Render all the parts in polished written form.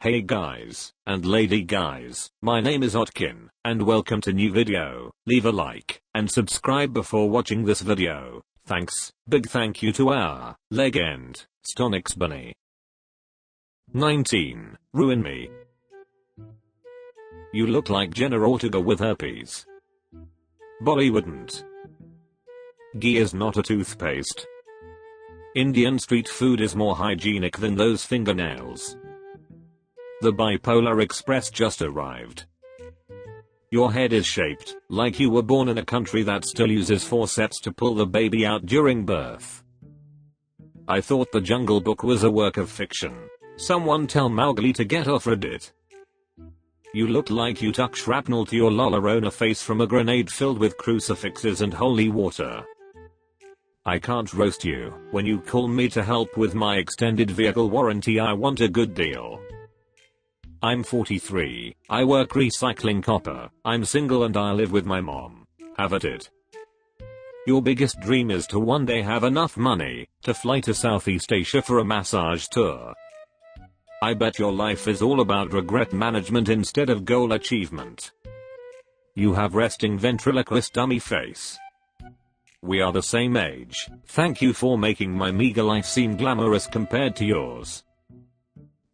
Hey guys, and lady guys, my name is Otkin, and welcome to new video. Leave a like, and subscribe before watching this video. Thanks. Big thank you to our legend, Stonix Bunny. 19. Ruin me. You look like Jenna Ortega with herpes. Bolly wouldn't. Ghee is not a toothpaste. Indian street food is more hygienic than those fingernails. The Bipolar Express just arrived. Your head is shaped like you were born in a country that still uses forceps to pull the baby out during birth. I thought the Jungle Book was a work of fiction. Someone tell Mowgli to get off Reddit. You look like you took shrapnel to your Lolarona face from a grenade filled with crucifixes and holy water. I can't roast you. When you call me to help with my extended vehicle warranty, I want a good deal. I'm 43, I work recycling copper, I'm single and I live with my mom. Have at it. Your biggest dream is to one day have enough money to fly to Southeast Asia for a massage tour. I bet your life is all about regret management instead of goal achievement. You have resting ventriloquist dummy face. We are the same age. Thank you for making my meager life seem glamorous compared to yours.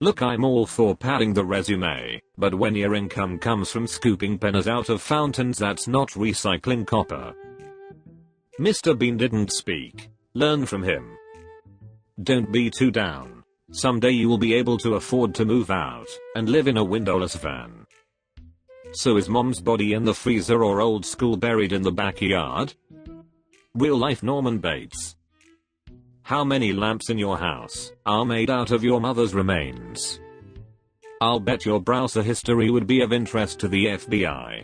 Look, I'm all for padding the resume, but when your income comes from scooping pennies out of fountains, that's not recycling copper. Mr. Bean didn't speak. Learn from him. Don't be too down. Someday you will be able to afford to move out and live in a windowless van. So is mom's body in the freezer or old school buried in the backyard? Real life Norman Bates. How many lamps in your house are made out of your mother's remains? I'll bet your browser history would be of interest to the FBI.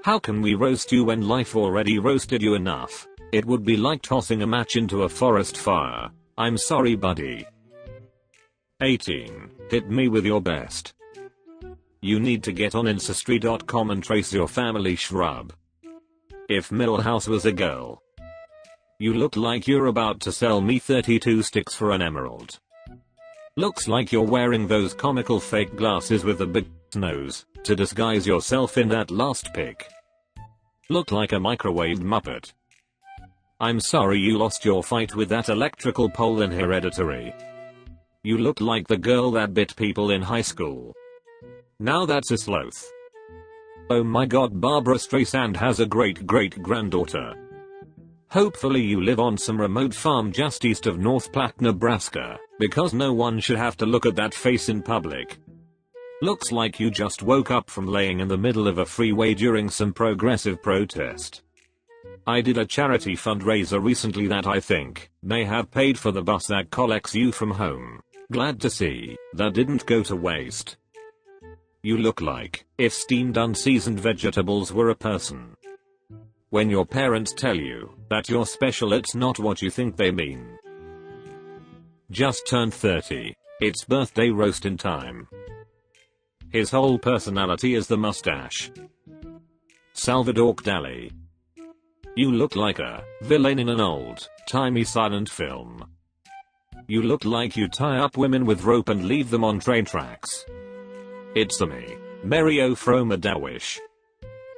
How can we roast you when life already roasted you enough? It would be like tossing a match into a forest fire. I'm sorry, buddy. 18. Hit me with your best. You need to get on ancestry.com and trace your family shrub. If Millhouse was a girl. You look like you're about to sell me 32 sticks for an emerald. Looks like you're wearing those comical fake glasses with a big nose to disguise yourself in that last pic. Look like a microwaved Muppet. I'm sorry you lost your fight with that electrical pole in Hereditary. You look like the girl that bit people in high school. Now that's a sloth. Oh my god, Barbara Streisand has a great-great-granddaughter. Hopefully you live on some remote farm just east of North Platte, Nebraska, because no one should have to look at that face in public. Looks like you just woke up from laying in the middle of a freeway during some progressive protest. I did a charity fundraiser recently that I think may have paid for the bus that collects you from home. Glad to see that didn't go to waste. You look like if steamed unseasoned vegetables were a person. When your parents tell you that you're special, it's not what you think they mean. Just turned 30. It's birthday roasting time. His whole personality is the mustache. Salvador Dali. You look like a villain in an old-timey silent film. You look like you tie up women with rope and leave them on train tracks. It's me, Mario from a Dawish.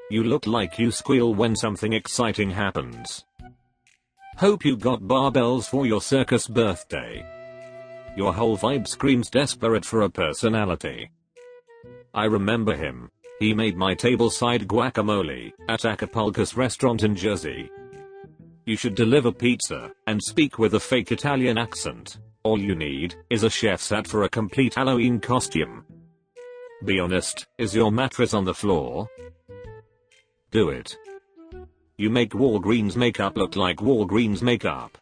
You look like you squeal when something exciting happens. Hope you got barbells for your circus birthday. Your whole vibe screams desperate for a personality. I remember him. He made my tableside guacamole at Acapulco's restaurant in Jersey. You should deliver pizza and speak with a fake Italian accent. All you need is a chef's hat for a complete Halloween costume. Be honest, is your mattress on the floor? Do it. You make Walgreens makeup look like Walgreens makeup.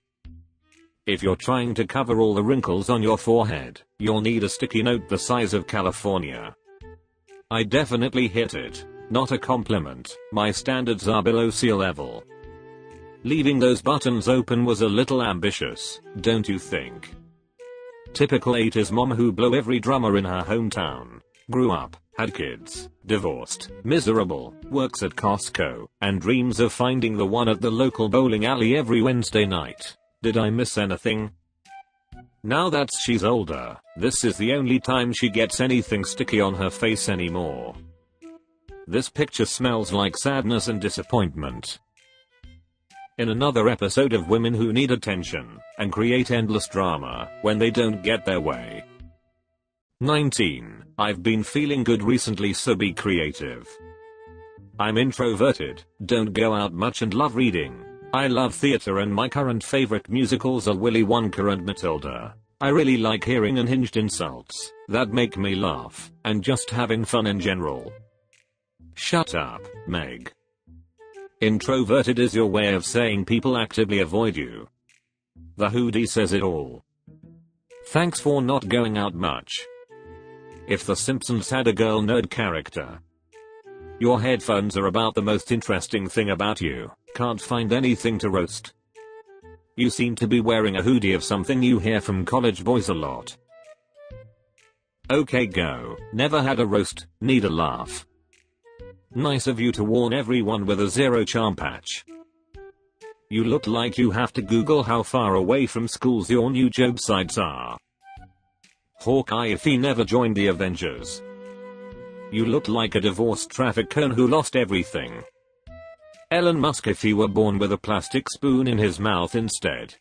If you're trying to cover all the wrinkles on your forehead, you'll need a sticky note the size of California. I definitely hit it. Not a compliment. My standards are below sea level. Leaving those buttons open was a little ambitious, don't you think? Typical 80s mom who blew every drummer in her hometown. Grew up, had kids, divorced, miserable, works at Costco, and dreams of finding the one at the local bowling alley every Wednesday night. Did I miss anything? Now that she's older, this is the only time she gets anything sticky on her face anymore. This picture smells like sadness and disappointment. In another episode of women who need attention and create endless drama when they don't get their way. 19. I've been feeling good recently, so be creative. I'm introverted, don't go out much and love reading. I love theater and my current favorite musicals are Willy Wonka and Matilda. I really like hearing unhinged insults that make me laugh and just having fun in general. Shut up, Meg. Introverted is your way of saying people actively avoid you. The hoodie says it all. Thanks for not going out much. If The Simpsons had a girl nerd character. Your headphones are about the most interesting thing about you. Can't find anything to roast. You seem to be wearing a hoodie of something you hear from college boys a lot. Okay, go. Never had a roast, need a laugh. Nice of you to warn everyone with a zero charm patch. You look like you have to Google how far away from schools your new job sites are. Hawkeye if he never joined the Avengers. You look like a divorced traffic cone who lost everything. Elon Musk if he were born with a plastic spoon in his mouth instead.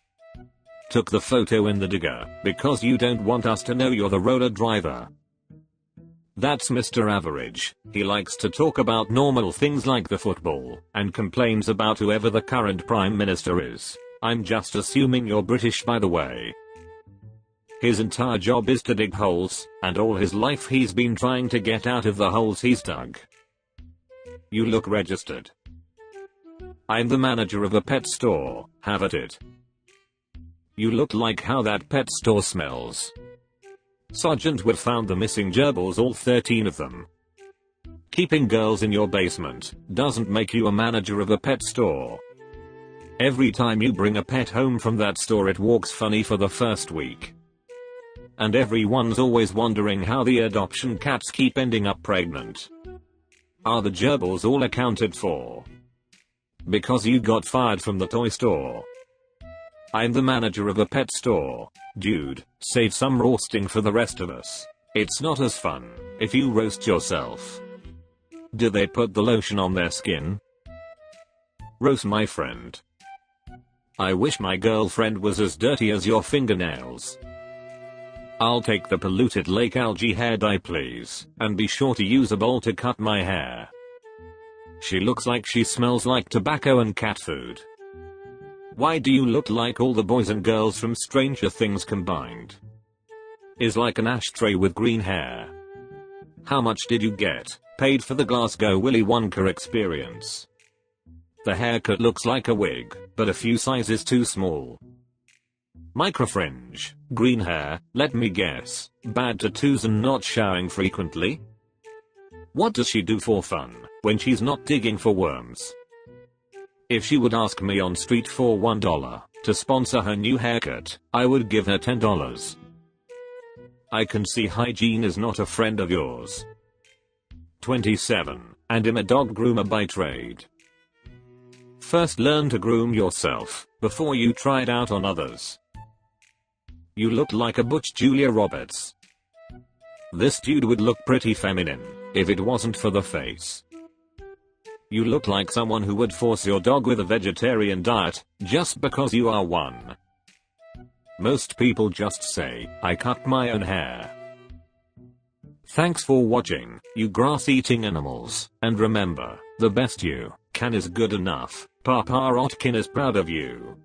Took the photo in the digger because you don't want us to know you're the roller driver. That's Mr. Average. He likes to talk about normal things like the football and complains about whoever the current prime minister is. I'm just assuming you're British, by the way. His entire job is to dig holes, and all his life he's been trying to get out of the holes he's dug. You look registered. I'm the manager of a pet store, have at it. You look like how that pet store smells. Sergeant Wood found the missing gerbils, all 13 of them. Keeping girls in your basement doesn't make you a manager of a pet store. Every time you bring a pet home from that store it walks funny for the first week. And everyone's always wondering how the adoption cats keep ending up pregnant. Are the gerbils all accounted for? Because you got fired from the toy store. I'm the manager of a pet store. Dude, save some roasting for the rest of us. It's not as fun if you roast yourself. Do they put the lotion on their skin? Roast my friend. I wish my girlfriend was as dirty as your fingernails. I'll take the polluted lake algae hair dye please, and be sure to use a bowl to cut my hair. She looks like she smells like tobacco and cat food. Why do you look like all the boys and girls from Stranger Things combined? Is like an ashtray with green hair. How much did you get paid for the Glasgow Willy Wonka experience? The haircut looks like a wig, but a few sizes too small. Microfringe, green hair, let me guess, bad tattoos and not showering frequently? What does she do for fun when she's not digging for worms? If she would ask me on street for $1 to sponsor her new haircut, I would give her $10. I can see hygiene is not a friend of yours. 27. And am a dog groomer by trade. First learn to groom yourself before you try it out on others. You look like a butch Julia Roberts. This dude would look pretty feminine if it wasn't for the face. You look like someone who would force your dog with a vegetarian diet just because you are one. Most people just say, I cut my own hair. Thanks for watching, you grass-eating animals, and remember, the best you can is good enough. Papa Otkin is proud of you.